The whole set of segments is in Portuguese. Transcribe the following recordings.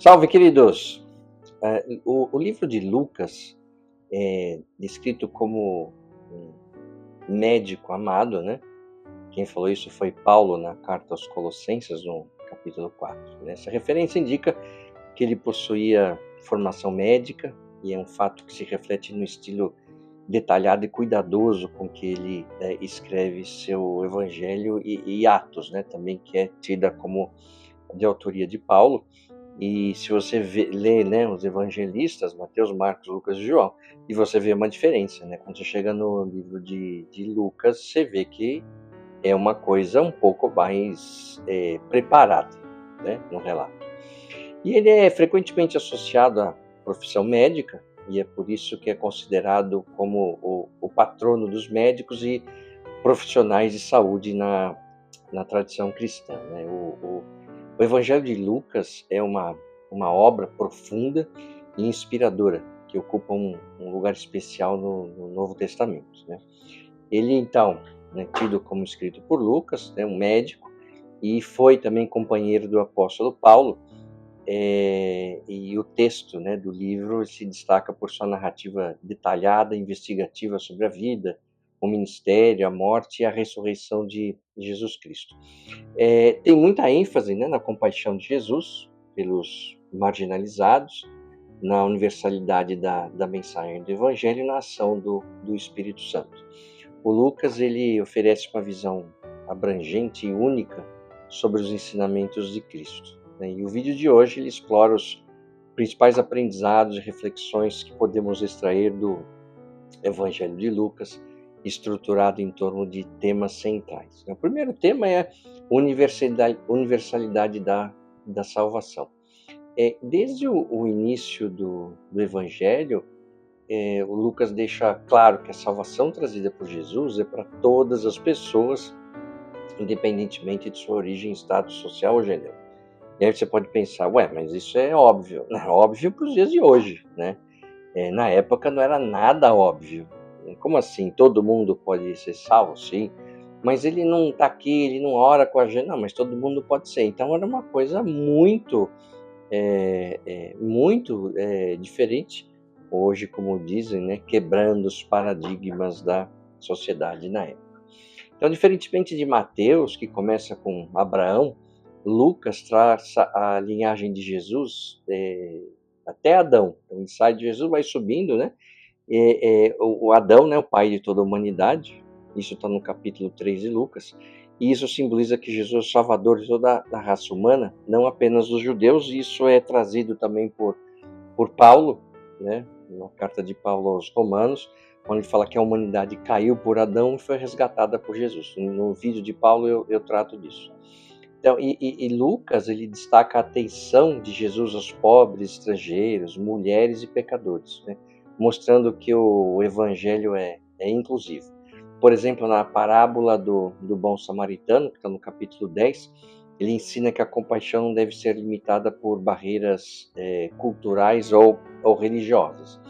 Salve, queridos! O livro de Lucas é descrito como um médico amado, né? Quem falou isso foi Paulo na carta aos Colossenses, no capítulo 4. Essa referência indica que ele possuía formação médica, e é um fato que se reflete no estilo detalhado e cuidadoso com que ele escreve seu evangelho e Atos, né? Também que é tida como de autoria de Paulo. E se você lê, né, os evangelistas, Mateus, Marcos, Lucas e João, e você vê uma diferença, né? Quando você chega no livro de Lucas, você vê que é uma coisa um pouco mais preparada, né, no relato. E ele é frequentemente associado à profissão médica, e é por isso que é considerado como o patrono dos médicos e profissionais de saúde na tradição cristã, né? O Evangelho de Lucas é uma obra profunda e inspiradora, que ocupa um lugar especial no Novo Testamento, né? Ele, então, né, tido como escrito por Lucas, né, um médico, e foi também companheiro do apóstolo Paulo, e o texto, né, do livro se destaca por sua narrativa detalhada, investigativa sobre a vida, o ministério, a morte e a ressurreição de Jesus Cristo. Tem muita ênfase, né, na compaixão de Jesus pelos marginalizados, na universalidade da mensagem do Evangelho e na ação do Espírito Santo. O Lucas ele oferece uma visão abrangente e única sobre os ensinamentos de Cristo, né? E o vídeo de hoje ele explora os principais aprendizados e reflexões que podemos extrair do Evangelho de Lucas, estruturado em torno de temas centrais. O primeiro tema é a universalidade da salvação. Desde o início do Evangelho, o Lucas deixa claro que a salvação trazida por Jesus é para todas as pessoas, independentemente de sua origem, status social ou gênero. E aí você pode pensar, mas isso é óbvio. É óbvio para os dias de hoje, né? Na época não era nada óbvio. Como assim? Todo mundo pode ser salvo? Sim. Mas ele não está aqui, ele não ora com a gente. Não, mas todo mundo pode ser. Então era uma coisa muito, muito diferente. Hoje, como dizem, né, quebrando os paradigmas da sociedade na época. Então, diferentemente de Mateus, que começa com Abraão, Lucas traça a linhagem de Jesus até Adão. Então, o ensaio de Jesus vai subindo, né? O Adão, né, o pai de toda a humanidade, isso está no capítulo 3 de Lucas, e isso simboliza que Jesus é o salvador de toda a raça humana, não apenas dos judeus, e isso é trazido também por Paulo, né, na carta de Paulo aos Romanos, onde ele fala que a humanidade caiu por Adão e foi resgatada por Jesus. No vídeo de Paulo eu trato disso. Então, e Lucas ele destaca a atenção de Jesus aos pobres, estrangeiros, mulheres e pecadores, né? Mostrando que o evangelho é inclusivo. Por exemplo, na parábola do bom samaritano, que está no capítulo 10, ele ensina que a compaixão não deve ser limitada por barreiras culturais ou religiosas.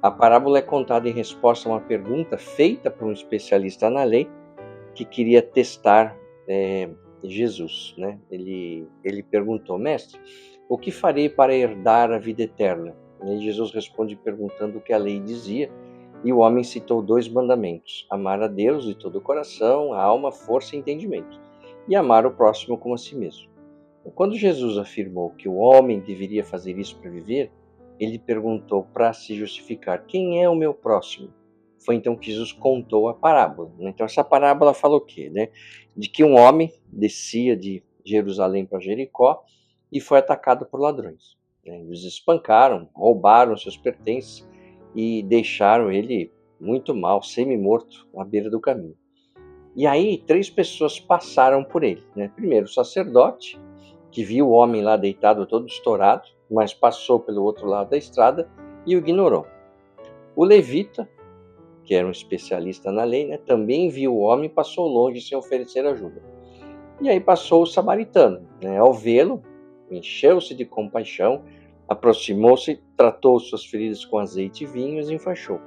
A parábola é contada em resposta a uma pergunta feita por um especialista na lei que queria testar Jesus, né? Ele perguntou, mestre, o que farei para herdar a vida eterna? E Jesus responde perguntando o que a lei dizia, e o homem citou 2 mandamentos: amar a Deus de todo o coração, a alma, força e entendimento, e amar o próximo como a si mesmo. Quando Jesus afirmou que o homem deveria fazer isso para viver, ele perguntou para se justificar: quem é o meu próximo? Foi então que Jesus contou a parábola. Então essa parábola fala o quê? Né? De que um homem descia de Jerusalém para Jericó e foi atacado por ladrões. Eles espancaram, roubaram seus pertences e deixaram ele muito mal, semi-morto, à beira do caminho. E aí 3 pessoas passaram por ele. Né? Primeiro o sacerdote, que viu o homem lá deitado todo estourado, mas passou pelo outro lado da estrada e o ignorou. O levita, que era um especialista na lei, né, também viu o homem e passou longe sem oferecer ajuda. E aí passou o samaritano, né, ao vê-lo, encheu-se de compaixão, aproximou-se, tratou suas feridas com azeite e vinho e as enfaixou.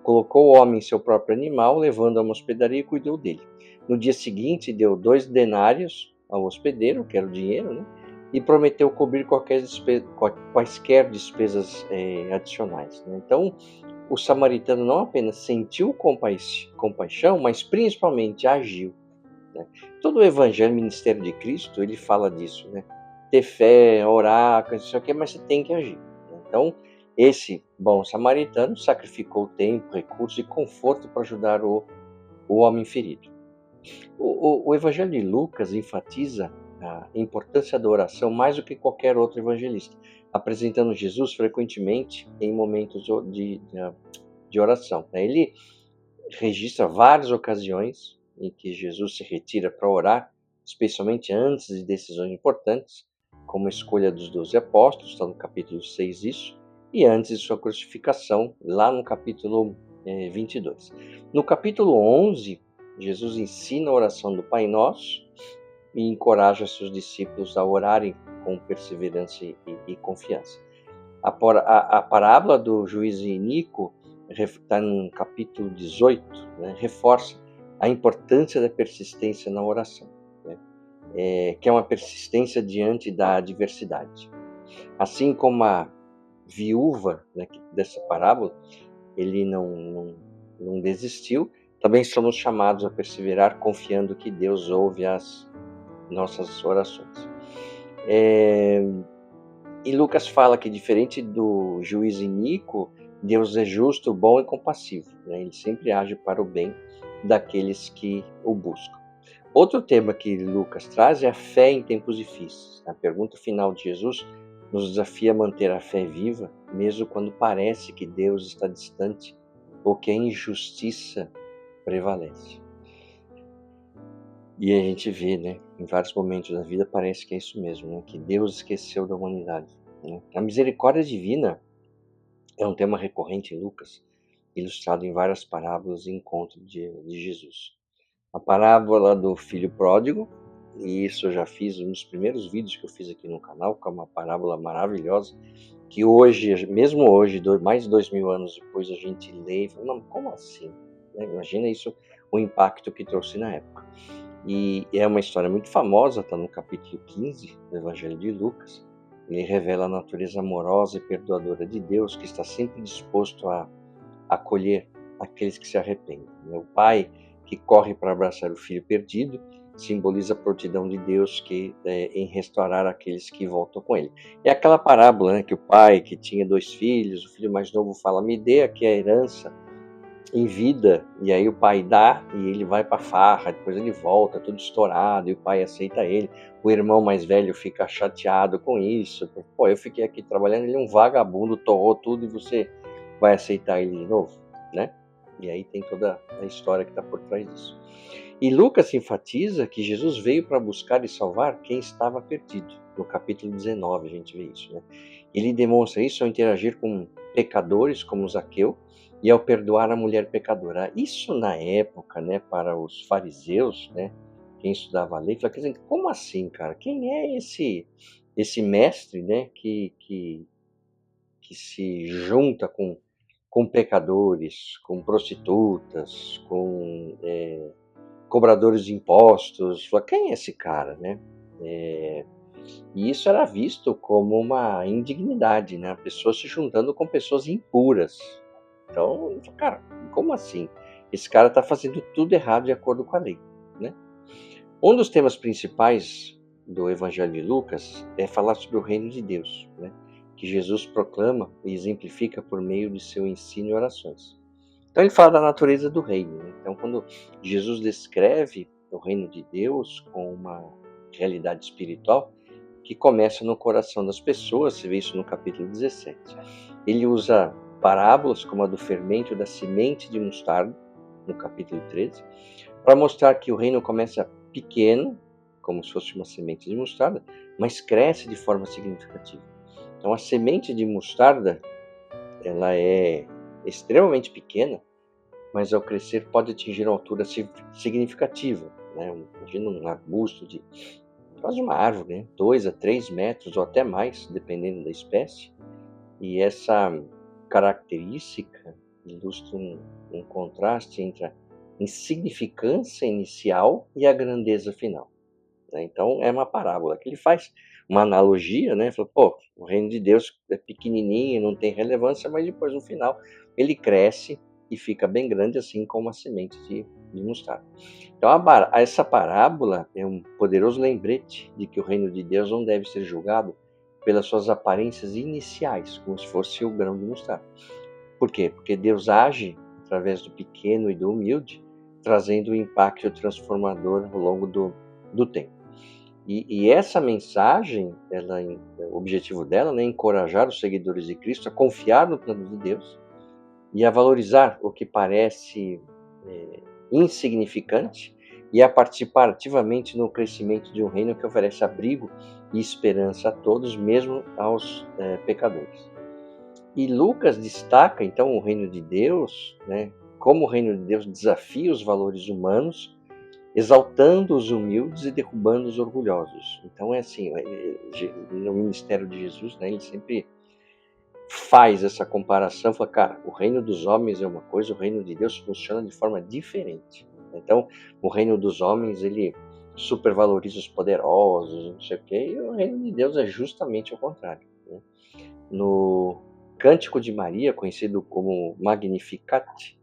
Colocou o homem em seu próprio animal, levando a uma hospedaria e cuidou dele. No dia seguinte, deu 2 denários ao hospedeiro, que era o dinheiro, né, e prometeu cobrir quaisquer despesas adicionais, né? Então, o samaritano não apenas sentiu compaixão, mas principalmente agiu, né? Todo o evangelho, ministério de Cristo, ele fala disso, né? Ter fé, orar, não sei o quê, mas você tem que agir, né? Então, esse bom samaritano sacrificou tempo, recursos e conforto para ajudar o homem ferido. O Evangelho de Lucas enfatiza a importância da oração mais do que qualquer outro evangelista, apresentando Jesus frequentemente em momentos de oração, né? Ele registra várias ocasiões em que Jesus se retira para orar, especialmente antes de decisões importantes, como a escolha dos 12 apóstolos, está no capítulo 6 isso, e antes de sua crucificação, lá no capítulo 22. No capítulo 11, Jesus ensina a oração do Pai Nosso e encoraja seus discípulos a orarem com perseverança e confiança. A parábola do juiz iníquo está no capítulo 18, né, reforça a importância da persistência na oração, né, que é uma persistência diante da adversidade. Assim como a viúva, né, dessa parábola, ele não desistiu, também somos chamados a perseverar confiando que Deus ouve as nossas orações. E Lucas fala que, diferente do juiz iníquo, Deus é justo, bom e compassivo, né? Ele sempre age para o bem daqueles que o buscam. Outro tema que Lucas traz é a fé em tempos difíceis. A pergunta final de Jesus nos desafia a manter a fé viva, mesmo quando parece que Deus está distante ou que a injustiça prevalece. E a gente vê, né, em vários momentos da vida parece que é isso mesmo, né, que Deus esqueceu da humanidade, né? A misericórdia divina é um tema recorrente em Lucas, ilustrado em várias parábolas e encontros de Jesus. A parábola do filho pródigo, e isso eu já fiz um dos primeiros vídeos que eu fiz aqui no canal, que é uma parábola maravilhosa, que hoje, mesmo hoje, mais de 2000 anos depois, a gente lê e fala, não, como assim? Imagina isso, o impacto que trouxe na época. E é uma história muito famosa, está no capítulo 15 do Evangelho de Lucas. Ele revela a natureza amorosa e perdoadora de Deus, que está sempre disposto a acolher aqueles que se arrependem. O pai que corre para abraçar o filho perdido simboliza a prontidão de Deus em restaurar aqueles que voltam com ele. É aquela parábola, né, que o pai que tinha 2 filhos, o filho mais novo fala, me dê aqui a herança em vida, e aí o pai dá e ele vai para farra, depois ele volta todo estourado e o pai aceita ele. O irmão mais velho fica chateado com isso. Pô, eu fiquei aqui trabalhando, ele é um vagabundo, torrou tudo e você vai aceitar ele de novo, né? E aí tem toda a história que está por trás disso. E Lucas enfatiza que Jesus veio para buscar e salvar quem estava perdido. No capítulo 19 a gente vê isso, né? Ele demonstra isso ao interagir com pecadores como Zaqueu e ao perdoar a mulher pecadora. Isso na época, né, para os fariseus, né, quem estudava a lei, falava, quer dizer, como assim, cara? Quem é esse mestre, né, que se junta com pecadores, com prostitutas, com cobradores de impostos? Falava, quem é esse cara, né? E isso era visto como uma indignidade, né? A pessoa se juntando com pessoas impuras. Então, cara, como assim? Esse cara está fazendo tudo errado de acordo com a lei, né? Um dos temas principais do Evangelho de Lucas é falar sobre o reino de Deus, né? Que Jesus proclama e exemplifica por meio de seu ensino e orações. Então ele fala da natureza do reino, né? Então quando Jesus descreve o reino de Deus com uma realidade espiritual que começa no coração das pessoas, você vê isso no capítulo 17. Ele usa parábolas como a do fermento da semente de mostarda, no capítulo 13, para mostrar que o reino começa pequeno, como se fosse uma semente de mostarda, mas cresce de forma significativa. Então a semente de mostarda, ela é extremamente pequena, mas ao crescer pode atingir uma altura significativa, né? Imagina um arbusto de quase uma árvore, né? 2 a 3 metros ou até mais, dependendo da espécie. E essa característica ilustra um contraste entre a insignificância inicial e a grandeza final, né? Então é uma parábola que ele faz uma analogia, né? Falou, pô, o reino de Deus é pequenininho, não tem relevância, mas depois no final ele cresce e fica bem grande, assim como a semente de mostarda. Então essa parábola é um poderoso lembrete de que o reino de Deus não deve ser julgado pelas suas aparências iniciais, como se fosse o grão de mostarda. Por quê? Porque Deus age através do pequeno e do humilde, trazendo um impacto transformador ao longo do tempo. E essa mensagem, o objetivo dela, né, é encorajar os seguidores de Cristo a confiar no plano de Deus e a valorizar o que parece insignificante e a participar ativamente no crescimento de um reino que oferece abrigo e esperança a todos, mesmo aos pecadores. E Lucas destaca, então, o reino de Deus, né, como o reino de Deus desafia os valores humanos, exaltando os humildes e derrubando os orgulhosos. Então, é assim, no ministério de Jesus, né, ele sempre faz essa comparação, fala, cara, o reino dos homens é uma coisa, o reino de Deus funciona de forma diferente. Então, o reino dos homens, ele supervaloriza os poderosos, não sei o quê, e o reino de Deus é justamente o contrário, né? No Cântico de Maria, conhecido como Magnificat,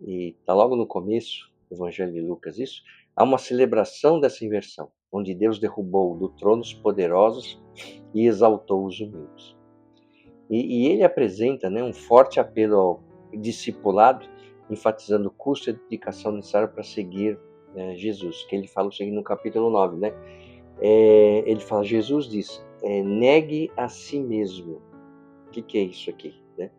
e está logo no começo do Evangelho de Lucas isso, há uma celebração dessa inversão, onde Deus derrubou do trono os poderosos e exaltou os humildes. E ele apresenta, né, um forte apelo ao discipulado, enfatizando o custo e a dedicação necessária para seguir Jesus, que ele fala o seguinte no capítulo 9, né? Ele fala, Jesus diz, negue a si mesmo. O que é isso aqui? Né?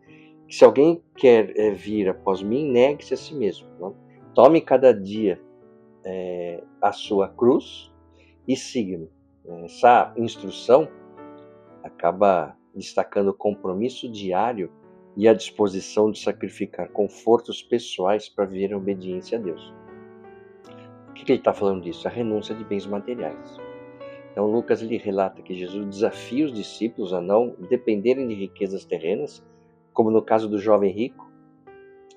Se alguém quer vir após mim, negue-se a si mesmo. Né? Tome cada dia a sua cruz e siga-me. Essa instrução acaba destacando o compromisso diário e a disposição de sacrificar confortos pessoais para viver a obediência a Deus. O que ele está falando disso? A renúncia de bens materiais. Então Lucas ele relata que Jesus desafia os discípulos a não dependerem de riquezas terrenas, como no caso do jovem rico,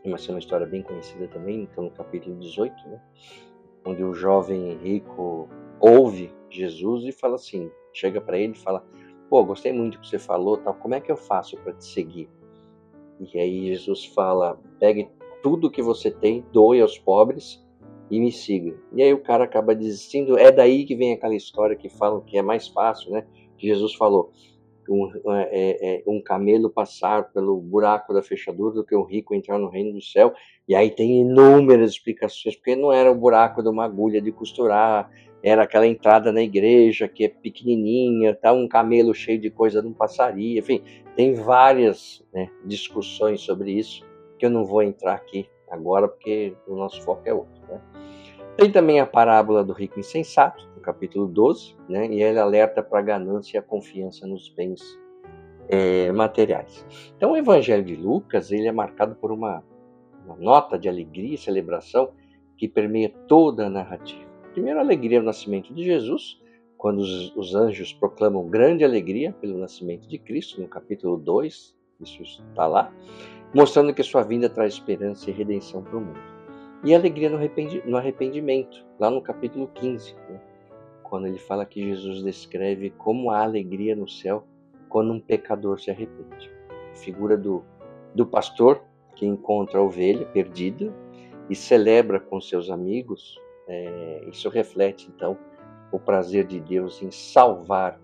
mas é uma história bem conhecida também, então no capítulo 18, né, onde o jovem rico ouve Jesus e fala assim, chega para ele e fala, pô, gostei muito do que você falou, tal, como é que eu faço para te seguir? E aí Jesus fala, pegue tudo que você tem, doe aos pobres e me siga. E aí o cara acaba desistindo, é daí que vem aquela história que falam que é mais fácil, né? Que Jesus falou, um camelo passar pelo buraco da fechadura do que um rico entrar no reino do céu. E aí tem inúmeras explicações, porque não era o buraco de uma agulha de costurar, era aquela entrada na igreja que é pequenininha, tá, um camelo cheio de coisa não passaria, enfim, tem várias, né, discussões sobre isso, que eu não vou entrar aqui agora, porque o nosso foco é outro, né? Tem também a parábola do rico insensato, no capítulo 12, né? E ele alerta para a ganância e a confiança nos bens materiais. Então, o Evangelho de Lucas ele é marcado por uma nota de alegria e celebração que permeia toda a narrativa. Primeiro, a alegria do nascimento de Jesus, quando os anjos proclamam grande alegria pelo nascimento de Cristo, no capítulo 2, isso está lá, mostrando que sua vinda traz esperança e redenção para o mundo. E a alegria no arrependimento, lá no capítulo 15, né? Quando ele fala que Jesus descreve como há alegria no céu quando um pecador se arrepende. A figura do pastor que encontra a ovelha perdida e celebra com seus amigos, isso reflete então o prazer de Deus em salvar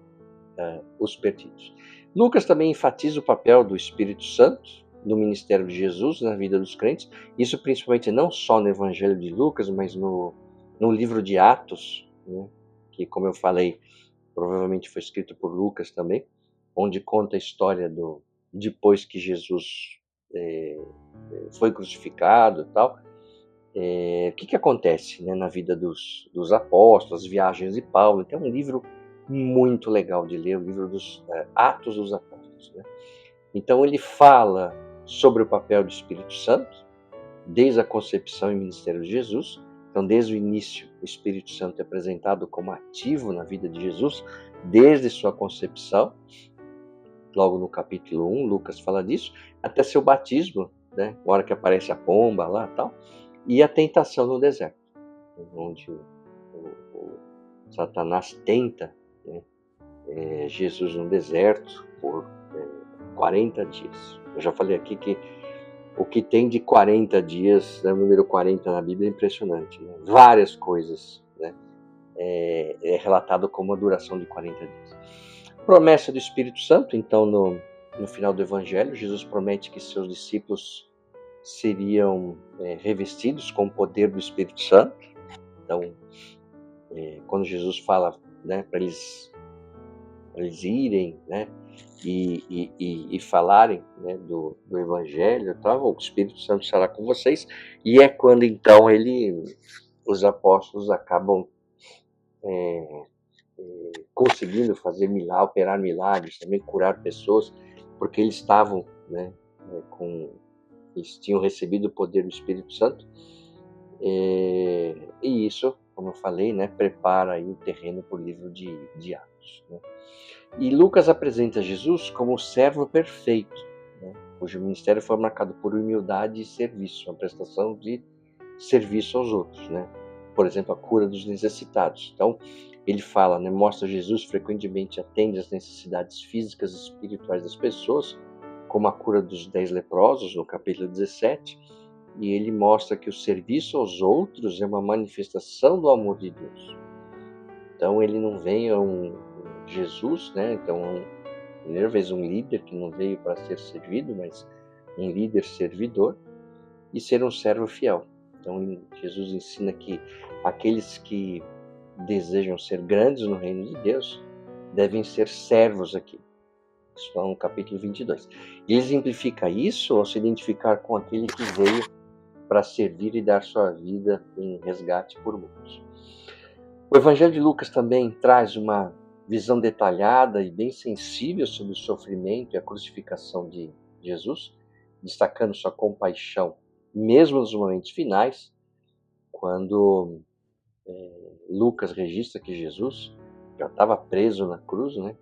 os perdidos. Lucas também enfatiza o papel do Espírito Santo no ministério de Jesus na vida dos crentes, isso principalmente não só no Evangelho de Lucas, mas no livro de Atos, né, que, como eu falei, provavelmente foi escrito por Lucas também, onde conta a história depois que Jesus foi crucificado e tal. O que acontece, né, na vida dos apóstolos, as viagens de Paulo. Então é um livro muito legal de ler, o livro dos Atos dos Apóstolos, né? Então ele fala sobre o papel do Espírito Santo, desde a concepção e ministério de Jesus. Então, desde o início, o Espírito Santo é apresentado como ativo na vida de Jesus, desde sua concepção. Logo no capítulo 1, Lucas fala disso, até seu batismo, né? A hora que aparece a pomba lá e tal, e a tentação no deserto, onde o Satanás tenta, né, Jesus no deserto por 40 dias. Eu já falei aqui que o que tem de 40 dias, né, o número 40 na Bíblia é impressionante. Né? Várias coisas, né? É relatado como a duração de 40 dias. Promessa do Espírito Santo, então no final do Evangelho, Jesus promete que seus discípulos seriam revestidos com o poder do Espírito Santo. Então, quando Jesus fala, né, para eles irem, né, e falarem, né, do Evangelho, tá? O Espírito Santo estará com vocês, e é quando então os apóstolos acabam conseguindo fazer milagres, operar milagres, também curar pessoas, porque eles estavam, né, eles tinham recebido o poder do Espírito Santo, e isso, como eu falei, né, prepara aí o terreno para o livro de Atos. Né? E Lucas apresenta Jesus como o servo perfeito, né, cujo ministério foi marcado por humildade e serviço, a prestação de serviço aos outros, né? Por exemplo, a cura dos necessitados. Então, ele fala, né, mostra Jesus frequentemente atende às necessidades físicas e espirituais das pessoas, como a cura dos 10 leprosos, no capítulo 17, e ele mostra que o serviço aos outros é uma manifestação do amor de Deus. Então, ele não vem a Jesus, né? Então, primeira vez um líder que não veio para ser servido, mas um líder servidor, e ser um servo fiel. Então, Jesus ensina que aqueles que desejam ser grandes no reino de Deus devem ser servos aqui. Isso está no capítulo 22. E ele exemplifica isso ao se identificar com aquele que veio para servir e dar sua vida em resgate por muitos. O Evangelho de Lucas também traz uma visão detalhada e bem sensível sobre o sofrimento e a crucificação de Jesus, destacando sua compaixão, mesmo nos momentos finais, quando Lucas registra que Jesus já estava preso na cruz, né?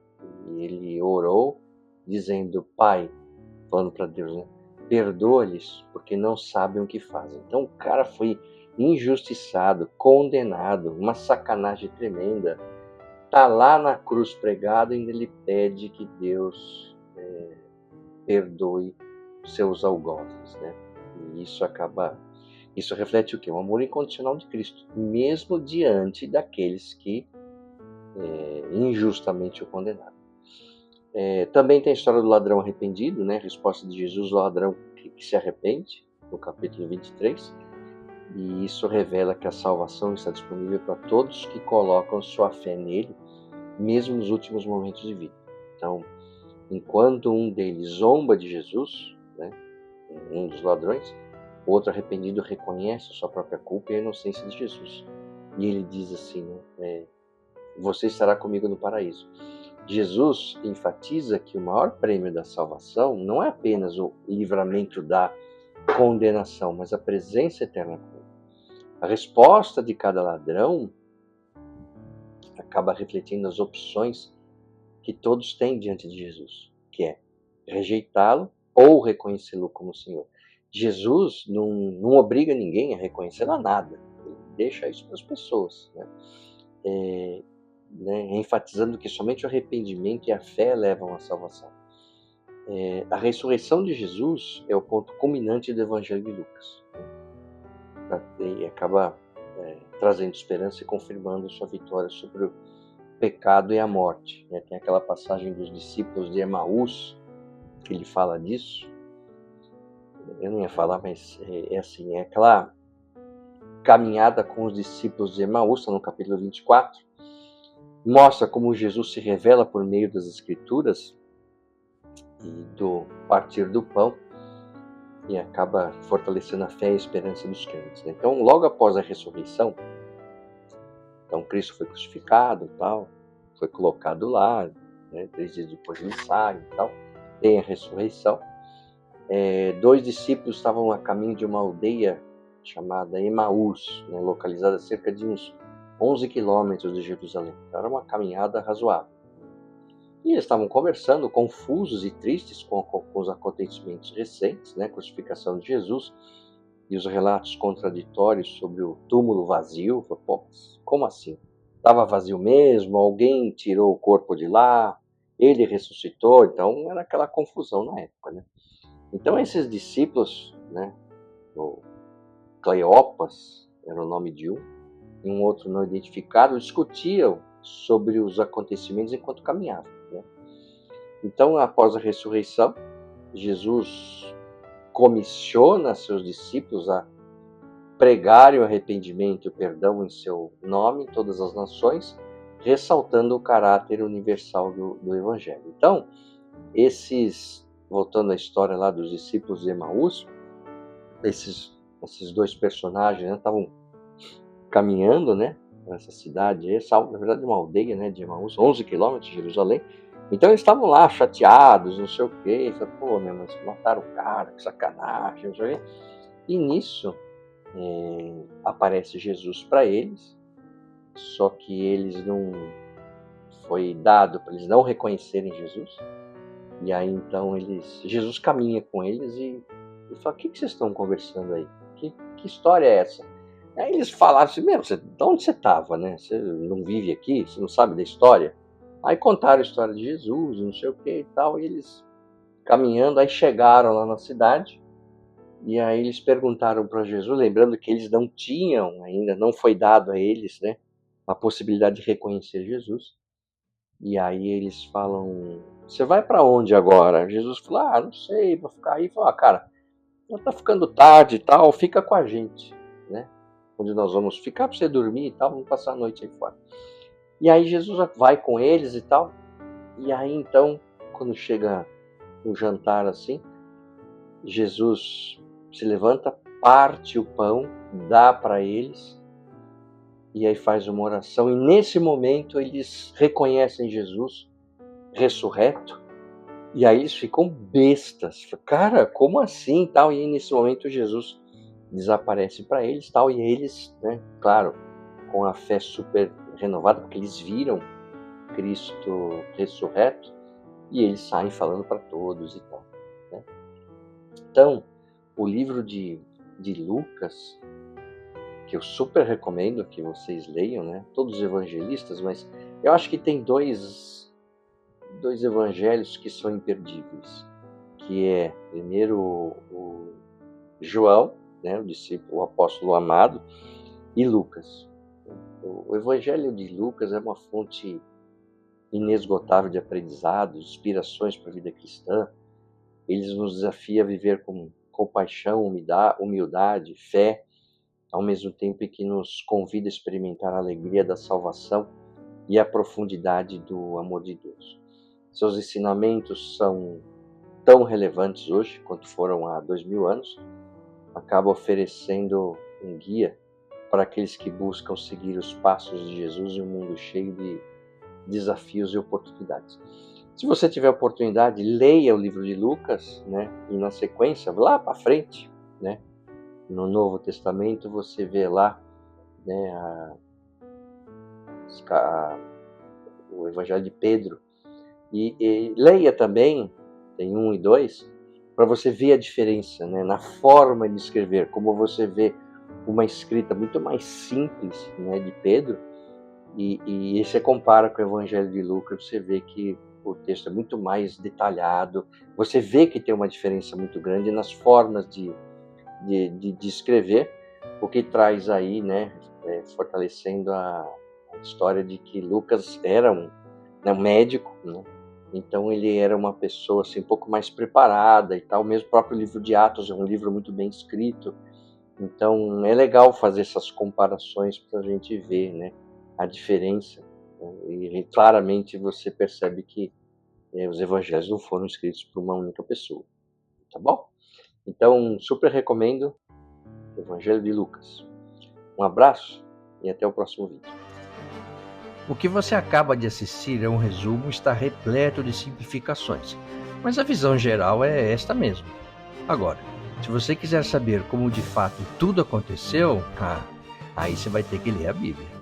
E ele orou dizendo, Pai, falando para Deus, né? Perdoa-lhes, porque não sabem o que fazem. Então o cara foi injustiçado, condenado, uma sacanagem tremenda. Tá lá na cruz pregado e ainda ele pede que Deus perdoe seus algozes, né? E isso reflete o quê? O amor incondicional de Cristo, mesmo diante daqueles que injustamente o condenaram. Também tem a história do ladrão arrependido, né? A resposta de Jesus ao ladrão que se arrepende, no capítulo 23. E isso revela que a salvação está disponível para todos que colocam sua fé nele, mesmo nos últimos momentos de vida. Então, enquanto um deles zomba de Jesus, né, um dos ladrões, o outro arrependido reconhece a sua própria culpa e a inocência de Jesus. E ele diz assim, né, você estará comigo no paraíso. Jesus enfatiza que o maior prêmio da salvação não é apenas o livramento da condenação, mas a presença eterna com ele. A resposta de cada ladrão acaba refletindo as opções que todos têm diante de Jesus, que é rejeitá-lo ou reconhecê-lo como Senhor. Jesus não obriga ninguém a reconhecer a nada, ele deixa isso para as pessoas, enfatizando que somente o arrependimento e a fé levam à salvação. A ressurreição de Jesus é o ponto culminante do Evangelho de Lucas, e acaba trazendo esperança e confirmando sua vitória sobre o pecado e a morte. Tem aquela passagem dos discípulos de Emaús, que ele fala disso. Eu não ia falar, mas é assim, é aquela caminhada com os discípulos de Emaús, está no capítulo 24, mostra como Jesus se revela por meio das Escrituras e do partir do pão, e acaba fortalecendo a fé e a esperança dos crentes. Então, logo após a ressurreição, então Cristo foi crucificado, tal, foi colocado lá, 3 dias depois ele sai, tal, tem a ressurreição. 2 discípulos estavam a caminho de uma aldeia chamada Emaús, localizada a cerca de uns 11 quilômetros de Jerusalém. Então, era uma caminhada razoável. E eles estavam conversando, confusos e tristes com os acontecimentos recentes, a crucificação de Jesus e os relatos contraditórios sobre o túmulo vazio. Pô, como assim? estava vazio mesmo, alguém tirou o corpo de lá, ele ressuscitou, então era aquela confusão na época, né? Então esses discípulos, né, o Cleopas era o nome de um, e um outro não identificado, discutiam sobre os acontecimentos enquanto caminhavam, né? Então, após a ressurreição, Jesus comissiona seus discípulos a pregarem o arrependimento e o perdão em seu nome em todas as nações, ressaltando o caráter universal do Evangelho. Então, voltando à história lá dos discípulos de Emaús, esses dois personagens, né, estavam caminhando, né, nessa cidade, na verdade uma aldeia, né, de Emaús, 11 quilômetros de Jerusalém. Então eles estavam lá chateados, não sei o quê, falaram, pô, meu, mas mataram o cara, que sacanagem, não sei o quê. E nisso aparece Jesus para eles, só que eles não foi dado para eles não reconhecerem Jesus. E aí então Jesus caminha com eles e fala, o que vocês estão conversando aí? Que história é essa? Aí eles falaram assim, de onde você estava, né? Você não vive aqui? Você não sabe da história? Aí contaram a história de Jesus, não sei o que e tal, e eles caminhando, aí chegaram lá na cidade, e aí eles perguntaram para Jesus, lembrando que eles não tinham ainda, não foi dado a eles, né, a possibilidade de reconhecer Jesus. E aí eles falam, você vai para onde agora? Jesus falou, não sei, vou ficar aí. Falou, cara, já tá ficando tarde e tal, fica com a gente, né? Onde nós vamos ficar para você dormir e tal, vamos passar a noite aí fora. E aí Jesus vai com eles e tal. E aí então, quando chega o jantar assim, Jesus se levanta, parte o pão, dá para eles, e aí faz uma oração. E nesse momento eles reconhecem Jesus ressurreto, e aí eles ficam bestas. Cara, como assim? Tal. E aí, nesse momento Jesus desaparece para eles, tal, e eles, né, claro, com a fé super renovada, porque eles viram Cristo ressurreto, e eles saem falando para todos e tal, né? Então, o livro de Lucas, que eu super recomendo que vocês leiam, né? Todos os evangelistas, mas eu acho que tem dois evangelhos que são imperdíveis, que é primeiro o João, né, o discípulo, o apóstolo amado, e Lucas. O evangelho de Lucas é uma fonte inesgotável de aprendizado, inspirações para a vida cristã. Ele nos desafia a viver com compaixão, humildade, fé, ao mesmo tempo que nos convida a experimentar a alegria da salvação e a profundidade do amor de Deus. Seus ensinamentos são tão relevantes hoje quanto foram há 2000 anos, acaba oferecendo um guia para aqueles que buscam seguir os passos de Jesus em um mundo cheio de desafios e oportunidades. Se você tiver oportunidade, leia o livro de Lucas, né? E na sequência, lá para frente, né? No Novo Testamento você vê lá, né, o Evangelho de Pedro, e leia também, tem 1 e 2, para você ver a diferença, né, na forma de escrever, como você vê uma escrita muito mais simples, né, de Pedro, e você compara com o Evangelho de Lucas, você vê que o texto é muito mais detalhado, você vê que tem uma diferença muito grande nas formas de escrever, o que traz aí, né, fortalecendo a história de que Lucas era um médico, né? Então ele era uma pessoa assim, um pouco mais preparada e tal. Mesmo o próprio livro de Atos é um livro muito bem escrito. Então é legal fazer essas comparações para a gente ver, né, a diferença, né? E claramente você percebe que os evangelhos não foram escritos por uma única pessoa, tá bom? Então super recomendo o Evangelho de Lucas. Um abraço e até o próximo vídeo. O que você acaba de assistir é um resumo, está repleto de simplificações, mas a visão geral é esta mesmo. Agora, se você quiser saber como de fato tudo aconteceu, aí você vai ter que ler a Bíblia.